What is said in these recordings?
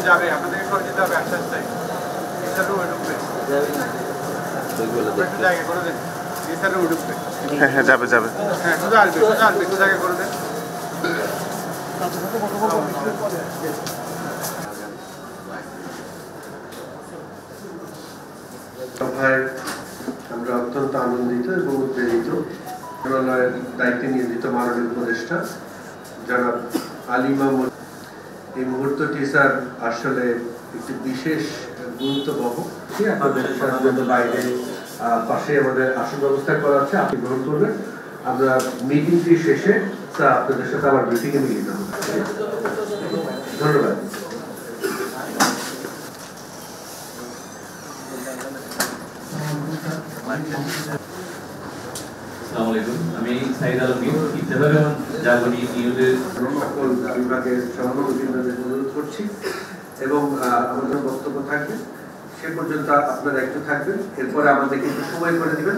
যাবে, আপনাদেরকে সরে যেতে হবে আস্তে আস্তে। এটার রুমে ঢুকবে, একটু জায়গা করে দেন। এটার রুমে ঢুকবে। হ্যাঁ হ্যাঁ যাবে যাবে। হ্যাঁ সোজা আসবে, সোজা আসবে, একটু জায়গা করে দেন। সভায় আমরা অত্যন্ত আনন্দিত এবং উদ্বেলিত। মন্ত্রণালয়ের দায়িত্বে নিয়োজিত মাননীয় উপদেষ্টা জনাব আলী মাহমুদ, এই মুহূর্তটি স্যার আসলে একটি বিশেষ গুরুত্ববহ। আপনাদের জন্য বাইরে পাশে আমাদের আসন ব্যবস্থা করা আছে, আপনি গ্রহণ করবেন। আমরা মিটিংটি শেষে স্যার আপনাদের সাথে আবার মিটিংয়ে মিলিত হব। ধন্যবাদ। আসসালামু আলাইকুম, আমি সাইদ আলমগীর, ইত্তেফাক জার্মানি নিউজের সকল বিভাগের সভাপতিদের অনুরোধ করছি এবং আমাদের বক্তব্য থাকবে সে পর্যন্ত আপনারা একটু থাকবেন, এরপরে আমাদেরকে একটু সময় করে দিবেন।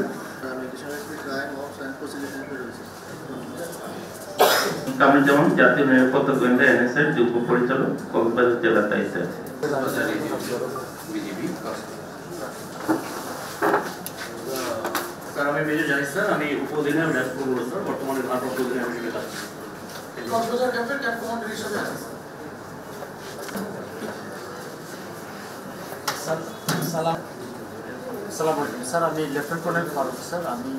যেমন জাতীয় নিরাপত্তা গোয়েন্দা এনএসএর যুগ্ম পরিচালক, কক্সবাজার জেলার দায়িত্বে আছে। স্যার আমি মেজর জানিস স্যার, আমি উপঅধিনায়ক ডাকপুর স্যার, বর্তমানে ভারপ্রাপ্ত অধিনায়ক হিসেবে কাজ করছি। কক্সবাজার ক্যাম্পের ক্যাম্প কমান্ডার হিসেবে আছেন স্যার। আসসালামু আলাইকুম স্যার, আমি লেফটেন্যান্ট কর্নেল ফারুক স্যার, আমি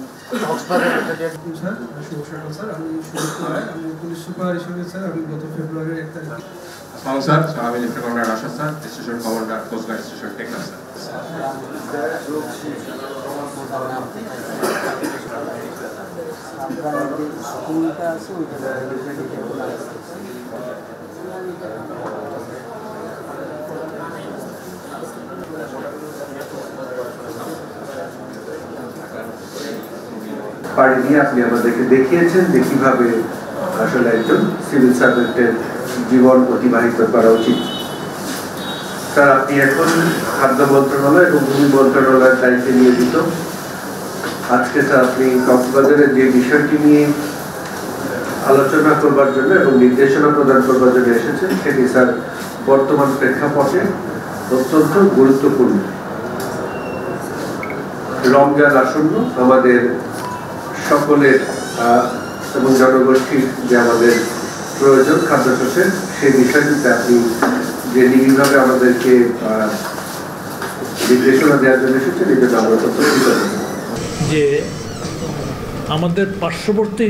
কক্সবাজার ব্যাটালিয়ন। স্যার শুভ সকাল স্যার, আমি সুদীপ রায়, আমি পুলিশ সুপার হিসেবে স্যার আমি গত ফেব্রুয়ারির 1 তারিখে। আসসালামু স্যার, আমি lieutenant colonel Rashad sir, station commander coastguard station Teknaf sir. স্কুলটা আছে ওইটা পাড়ি দিয়ে আপনি আমাদেরকে দেখিয়েছেন যে কিভাবে আসলে একজন সিভিল সার্ভেন্টের জীবন অতিবাহিত করা উচিত। স্যার আপনি এখন খাদ্য মন্ত্রণালয় এবং ভূমি মন্ত্রণালয়ের দায়িত্বে নিয়োজিত। আজকে স্যার আপনি কক্সবাজারের যে বিষয়টি নিয়ে আলোচনা করবার জন্য এবং নির্দেশনা প্রদান করবার জন্য এসেছেন সেটি স্যার বর্তমান প্রেক্ষাপটে অত্যন্ত গুরুত্বপূর্ণ। রমজান আসন্ন, আমাদের সকলের এবং জনগোষ্ঠীর যে আমাদের প্রয়োজন খাদ্যশস্যের, সেই বিষয়টিতে আপনি যে নিবিড়ভাবে আমাদেরকে নির্দেশনা দেওয়ার জন্য এসেছেন, এই জন্য আমরা অত্যন্ত কৃতজ্ঞ। যে আমাদের পার্শ্ববর্তী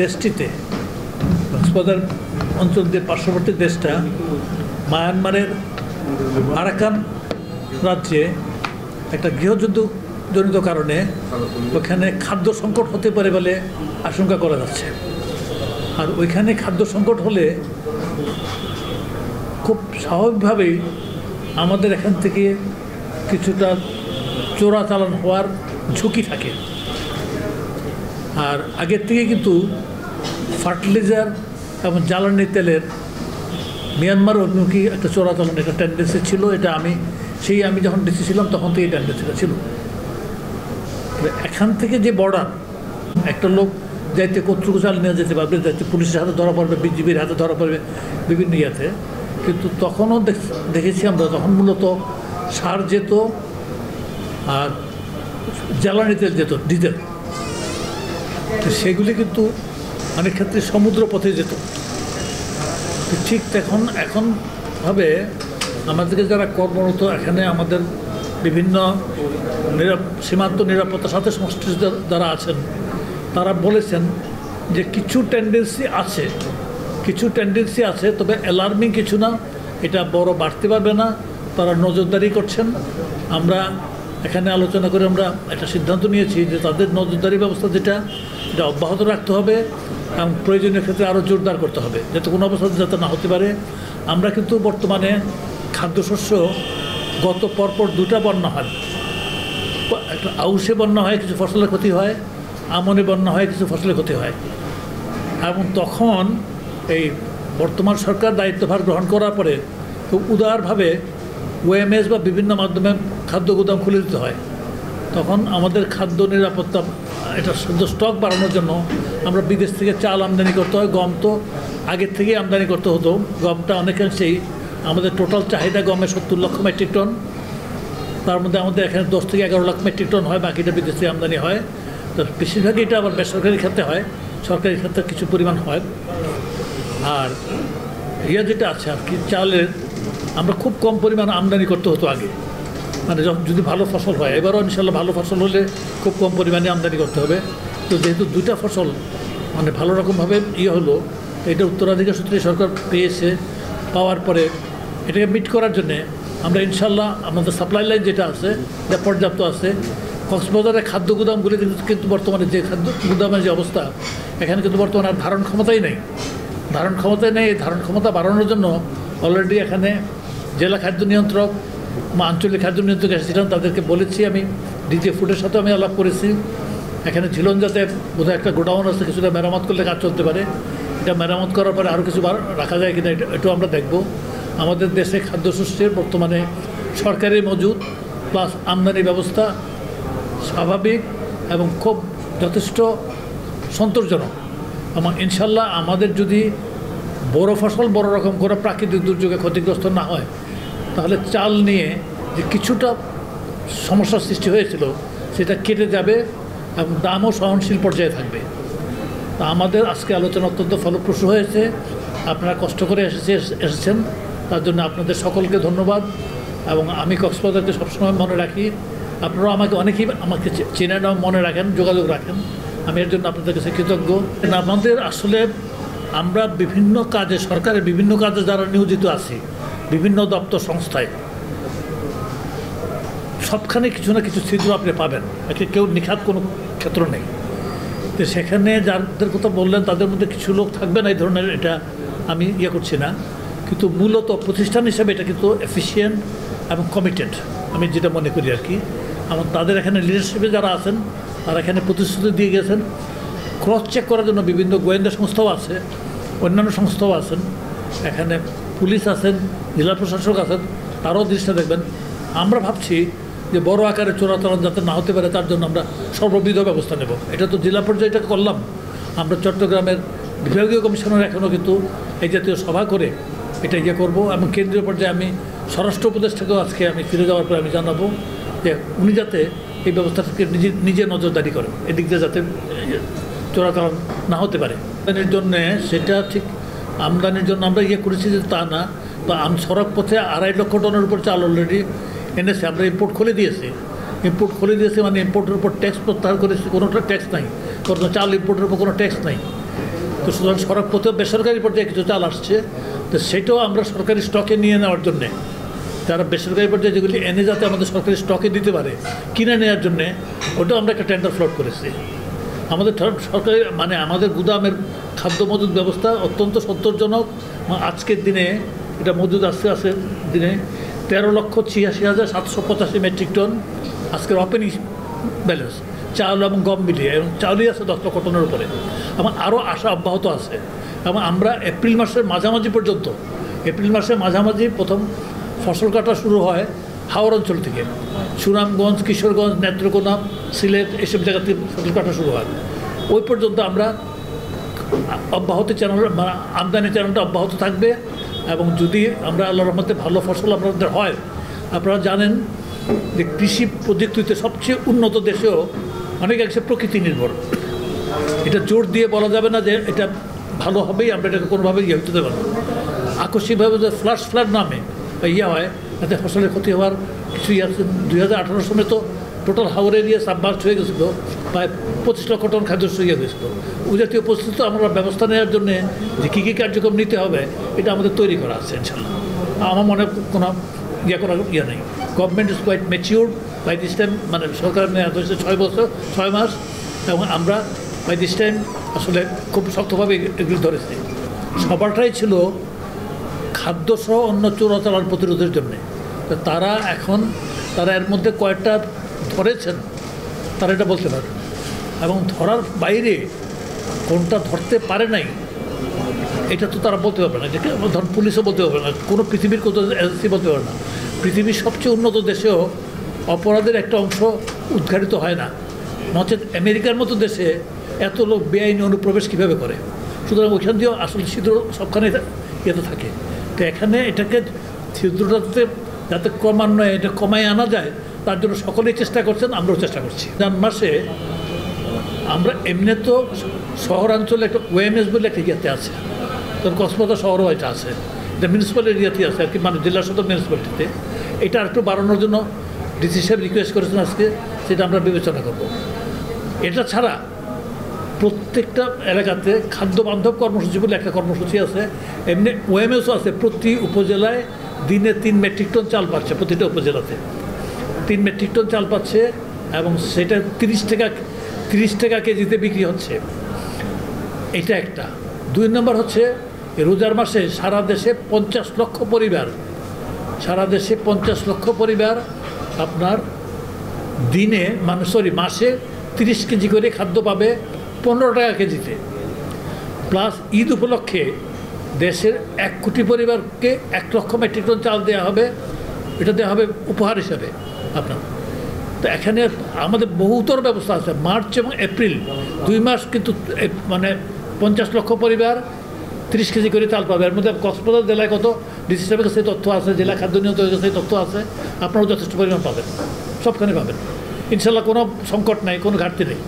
দেশটিতে, কক্সবাজার অঞ্চল যে পার্শ্ববর্তী দেশটা মায়ানমারের আরাকান রাজ্যে একটা গৃহযুদ্ধজনিত কারণে ওখানে খাদ্য সংকট হতে পারে বলে আশঙ্কা করা যাচ্ছে। আর ওইখানে খাদ্য সংকট হলে খুব স্বাভাবিকভাবেই আমাদের এখান থেকে কিছুটা চোরাচালান হওয়ার ঝুঁকি থাকে। আর আগের থেকে কিন্তু ফার্টিলাইজার এবং জ্বালানি তেলের মিয়ানমার অভিমুখী একটা চোরাচালান একটা টেন্ডেন্সি ছিল। এটা আমি যখন ডিসি ছিলাম তখন থেকে এই টেন্ডেন্সিটা ছিল। এখান থেকে যে বর্ডার, একটা লোক যাইতে কতটুকু চাল নিয়ে যেতে পারবে, যাইতে পুলিশের হাতে ধরা পড়বে, বিজিবির হাতে ধরা পড়বে, বিভিন্ন ইয়াতে। কিন্তু তখনও দেখেছি আমরা, তখন মূলত সার যেত আর জ্বালানি তেল যেত, ডিজেল, সেগুলি কিন্তু অনেক ক্ষেত্রে সমুদ্র পথে যেত। ঠিক এখনভাবে আমাদেরকে যারা কর্মরত এখানে আমাদের বিভিন্ন সীমান্ত নিরাপত্তার সাথে সংশ্লিষ্ট যারা আছেন, তারা বলেছেন যে কিছু টেন্ডেন্সি আছে, তবে অ্যালার্মিং কিছু না, এটা বড় বাড়তে পারবে না, তারা নজরদারি করছেন। আমরা এখানে আলোচনা করে আমরা একটা সিদ্ধান্ত নিয়েছি যে তাদের নজরদারি ব্যবস্থা এটা অব্যাহত রাখতে হবে এবং প্রয়োজনীয় ক্ষেত্রে আরও জোরদার করতে হবে, যাতে কোনো অবস্থাতে যাতে না হতে পারে। আমরা কিন্তু বর্তমানে খাদ্যশস্য গত পরপর 2টা বন্যা হয়, একটা আউশে বন্যা হয়, কিছু ফসলের ক্ষতি হয়, আমনে বন্যা হয়, কিছু ফসলের ক্ষতি হয়। এবং তখন এই বর্তমান সরকার দায়িত্বভার গ্রহণ করার পরে খুব উদারভাবে ওএমএস বা বিভিন্ন মাধ্যমে খাদ্য গুদাম খুলে দিতে হয়। তখন আমাদের খাদ্য নিরাপত্তা এটা শুধু স্টক বাড়ানোর জন্য আমরা বিদেশ থেকে চাল আমদানি করতে হয়। গম তো আগের থেকেই আমদানি করতে হতো, গমটা অনেকাংশেই আমাদের টোটাল চাহিদা গমে 70 লক্ষ মেট্রিক টন, তার মধ্যে আমাদের এখানে 10 থেকে 11 লাখ মেট্রিক টন হয়, বাকিটা বিদেশি আমদানি হয়। তো বেশিরভাগই এটা আবার বেসরকারি ক্ষেত্রে হয়, সরকারি ক্ষেত্রে কিছু পরিমাণ হয়। আর যেটা আছে আর কি, চালের আমরা খুব কম পরিমাণ আমদানি করতে হতো আগে, মানে যদি ভালো ফসল হয়। এবারও ইনশাল্লাহ ভালো ফসল হলে খুব কম পরিমাণে আমদানি করতে হবে। তো যেহেতু 2টা ফসল মানে ভালো রকমভাবে হলো, এটা উত্তরাধিকার সূত্রে সরকার পেয়েছে, পাওয়ার পরে এটাকে মিট করার জন্যে আমরা ইনশাল্লাহ আমাদের সাপ্লাই লাইন যেটা আছে এটা পর্যাপ্ত আছে। কক্সবাজারের খাদ্য গুদামগুলি কিন্তু বর্তমানে যে খাদ্য গুদামের যে অবস্থা, এখানে কিন্তু বর্তমানে আর ধারণ ক্ষমতাই নেই। এই ধারণ ক্ষমতা বাড়ানোর জন্য অলরেডি এখানে জেলা খাদ্য নিয়ন্ত্রক বা আঞ্চলিক খাদ্য নিয়ন্ত্রক এসেছিলেন, তাদেরকে বলেছি। আমি ডিজি ফুডের সাথে আমি আলাপ করেছি। এখানে ঝিলন যাতে বোধহয় একটা গোডাউন আছে, কিছুটা মেরামত করলে কাজ চলতে পারে। এটা মেরামত করার পরে আরও কিছু রাখা যায় কিনা এটাও আমরা দেখব। আমাদের দেশে খাদ্যশস্যের বর্তমানে সরকারি মজুদ প্লাস আমদানি ব্যবস্থা স্বাভাবিক এবং খুব যথেষ্ট সন্তোষজনক। এবং ইনশাল্লাহ আমাদের যদি বড় ফসল বড় রকম করে প্রাকৃতিক দুর্যোগে ক্ষতিগ্রস্ত না হয়, তাহলে চাল নিয়ে যে কিছুটা সমস্যার সৃষ্টি হয়েছিল সেটা কেটে যাবে এবং দামও সহনশীল পর্যায়ে থাকবে। তা আমাদের আজকে আলোচনা অত্যন্ত ফলপ্রসূ হয়েছে। আপনারা কষ্ট করে এসেছেন, তার জন্য আপনাদের সকলকে ধন্যবাদ। এবং আমি কক্সবাজারকে সবসময় মনে রাখি, আপনারাও অনেকেই আমাকে চেনেন, মনে রাখেন, যোগাযোগ রাখেন। আমি এর জন্য আপনাদের কাছে কৃতজ্ঞ। আমাদের আসলে আমরা বিভিন্ন কাজে, সরকারের বিভিন্ন কাজে যারা নিয়োজিত আছি, বিভিন্ন দপ্তর সংস্থায়, সবখানে কিছু না কিছু ছিদ্র আপনি পাবেন। কেউ নিখাত কোনো ক্ষেত্র নেই। তো সেখানে যাদের কথা বললেন তাদের মধ্যে কিছু লোক থাকবে না এই ধরনের, এটা আমি করছি না। কিন্তু মূলত প্রতিষ্ঠান হিসেবে এটা কিন্তু এফিশিয়েন্ট এবং কমিটেড, আমি যেটা মনে করি আর কি। এবং তাদের এখানে লিডারশিপে যারা আছেন তারা এখানে প্রতিশ্রুতি দিয়ে গেছেন। ক্রস চেক করার জন্য বিভিন্ন গোয়েন্দা সংস্থাও আছে, অন্যান্য সংস্থাও আছেন, এখানে পুলিশ আছেন, জেলা প্রশাসক আছেন, তারাও দৃষ্টি দেখবেন। আমরা ভাবছি যে বড় আকারে চোরাচালান যাতে না হতে পারে তার জন্য আমরা সর্ববিধ ব্যবস্থা নেব। এটা তো জেলা পর্যায়ে এটা করলাম। আমরা চট্টগ্রামের বিভাগীয় কমিশনার এখনও কিন্তু এই জাতীয় সভা করে এটা করব। এবং কেন্দ্রীয় পর্যায়ে আমি স্বরাষ্ট্র উপদেষ্টাকেও আজকে আমি ফিরে যাওয়ার পরে আমি জানাবো যে উনি যাতে এই ব্যবস্থাটাকে নিজে নজরদারি করেন, এদিক দিয়ে যাতে চোরাচালান না হতে পারে। আমদানির জন্যে সেটা ঠিক আমদানির জন্য আমরা করেছি যে তা না। বা সড়ক পথে 2.5 লক্ষ টনের উপর চাল অলরেডি এনেছে। আমরা ইম্পোর্ট খুলে দিয়েছি মানে ইম্পোর্টের উপর ট্যাক্স প্রত্যাহার করেছি, কোনোটা ট্যাক্স নাই, কোনো চাল ইম্পোর্টের উপর কোনো ট্যাক্স নাই। তো সুতরাং সড়ক পথেও বেসরকারি পর্যায়ে কিছু চাল আসছে, তো সেটাও আমরা সরকারি স্টকে নিয়ে নেওয়ার জন্যে, যারা বেসরকারি পর্যায়ে যেগুলি এনে যাতে আমাদের সরকারি স্টকে দিতে পারে কিনে নেওয়ার জন্যে, ওটাও আমরা একটা টেন্ডার ফ্লোট করেছি। আমাদের সরকারি মানে আমাদের গুদামের খাদ্য মজুদ ব্যবস্থা অত্যন্ত সন্তোষজনক। আজকের দিনে এটা মজুদ আজকে দিনে 13,86,785 মেট্রিক টন আজকের ওপেনিং ব্যালেন্স, চাল এবং গম মিলিয়ে, এবং চালই আছে 10 লক্ষ টনের উপরে। এবং আরও আশা অব্যাহত আছে। এবং আমরা এপ্রিল মাসের মাঝামাঝি পর্যন্ত, প্রথম ফসল কাটা শুরু হয় হাওড় অঞ্চল থেকে, সুনামগঞ্জ, কিশোরগঞ্জ, নেত্রকোনা, সিলেট এসব জায়গা থেকে ফসল কাটা শুরু হয়। ওই পর্যন্ত আমরা আমদানি চ্যানেলটা অব্যাহত থাকবে। এবং যদি আমরা আল্লাহর রহমতে ভালো ফসল আপনাদের হয়, আপনারা জানেন যে কৃষি প্রযুক্তিতে সবচেয়ে উন্নত দেশেও অনেক অংশে প্রকৃতি নির্ভর। এটা জোর দিয়ে বলা যাবে না যে এটা ভালো হবেই, আমরা এটাকে কোনোভাবে হতে দেবো না। আকস্মিকভাবে যে ফ্লাড নামে হয়, তাতে ফসলের ক্ষতি হওয়ার কিছুই আছে। 2018 সালে তো টোটাল হাওড় এরিয়া সাবমার্জ হয়ে গেছিলো, প্রায় 25 লক্ষ টন খাদ্যশস্য গেছিলো। ওই জাতীয় পরিস্থিতি আমরা ব্যবস্থা নেওয়ার জন্যে যে কী কার্যক্রম নিতে হবে এটা আমাদের তৈরি করা আছে ইনশাল্লাহ। আমার মনে কোনো করার নেই। Government is quite mature by this time, মানে সরকার নেওয়া হয়েছে 6 মাস, এবং আমরা বাই দিস টাইম আসলে খুব শক্তভাবে এগুলি ধরেছি। সবারটাই ছিল খাদ্যসহ অন্য চোরাচালান প্রতিরোধের জন্যে। তো তারা এর মধ্যে কয়েকটা ধরেছেন, তারা এটা বলতে পারে, এবং ধরার বাইরে কোনটা ধরতে পারে নাই এটা তো তারা বলতে পারবে না। যেটা ধর পুলিশও বলতে পারবে না, কোনো পৃথিবীর কোনো এজেন্সি বলতে পারবে না। পৃথিবীর সবচেয়ে উন্নত দেশেও অপরাধের একটা অংশ উদ্ঘাটিত হয় না, নচেত আমেরিকার মতো দেশে এত লোক বেআইনি অনুপ্রবেশ কীভাবে করে। সুতরাং ওইখান দিয়েও আসলে ছিদ্র সবখানে ইয়েতে থাকে। তো এখানে এটাকে ছিদ্রটাতে যাতে ক্রমান্বয়ে এটা কমায় আনা যায় তার জন্য সকলেই চেষ্টা করছেন, আমরাও চেষ্টা করছি। রমজান মাসে আমরা এমনি তো শহরাঞ্চলে একটা ওএমএস বলে একটা ইয়েতে আছে, তখন কক্সবাজার শহরও এটা আছে, এটা মিউনিসিপ্যাল এরিয়াতে আছে আর কি, মানে জেলা সদর মিউনিসিপ্যালিটিতে। এটা একটু বাড়ানোর জন্য ডিসি সাহেব রিকোয়েস্ট করেছেন আজকে, সেটা আমরা বিবেচনা করব। এটা ছাড়া প্রত্যেকটা এলাকাতে খাদ্য বান্ধব কর্মসূচি বলে একটা কর্মসূচি আছে, এমনি ওএমএসও আছে। প্রতি উপজেলায় দিনে 3 মেট্রিক টন চাল পাচ্ছে, প্রতিটা উপজেলাতে 3 মেট্রিক টন চাল পাচ্ছে, এবং সেটা 30 টাকা কেজিতে বিক্রি হচ্ছে। এটা একটা। 2 নম্বর হচ্ছে রোজার মাসে সারা দেশে 50 লক্ষ পরিবার আপনার দিনে মাসে 30 কেজি করে খাদ্য পাবে 15 টাকা কেজিতে। প্লাস ঈদ উপলক্ষে দেশের 1 কোটি পরিবারকে 1 লক্ষ মেট্রিক টন চাল দেওয়া হবে, এটা দেওয়া হবে উপহার হিসাবে আপনার। তো এখানে আমাদের বহুতর ব্যবস্থা আছে। মার্চ এবং এপ্রিল 2 মাস কিন্তু মানে 50 লক্ষ পরিবার 30 কেজি করে চাল পাবে। এর মধ্যে কক্সবাজার জেলায় কত ডিসি সাহেবের কাছে তথ্য আছে, জেলা খাদ্য নিয়ন্ত্রকের কাছে তথ্য আছে, আপনারাও যথেষ্ট পরিমাণ পাবেন, সবখানে পাবেন ইনশাল্লাহ। কোনো সংকট নাই, কোনো ঘাটতি নেই।